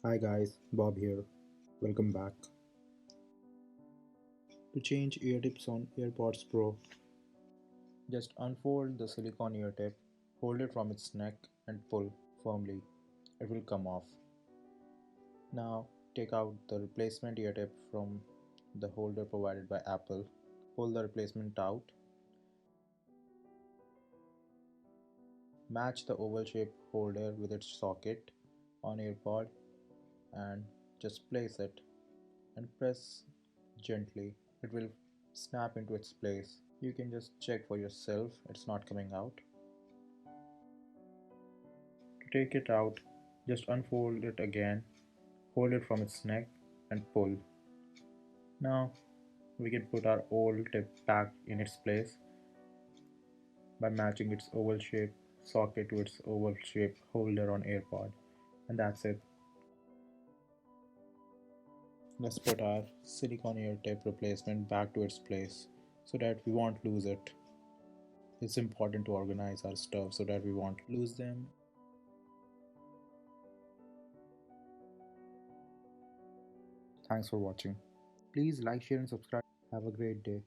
Hi guys, Bob here. Welcome back. To change ear tips on AirPods Pro, just unfold the silicone ear tip, hold it from its neck and pull firmly. It will come off. Now take out the replacement ear tip from the holder provided by Apple. Pull the replacement out. Match the oval shaped holder with its socket on AirPod and just place it and press gently. It will snap into its place. You can just check for yourself, it's not coming out. To take it out, just unfold it again, hold it from its neck and pull. Now we can put our old tip back in its place by matching its oval shape socket to its oval shape holder on AirPod, and that's it. Let's put our silicone ear tip replacement back to its place so that we won't lose it. It's important to organize our stuff so that we won't lose them. Thanks for watching. Please like, share, and subscribe. Have a great day.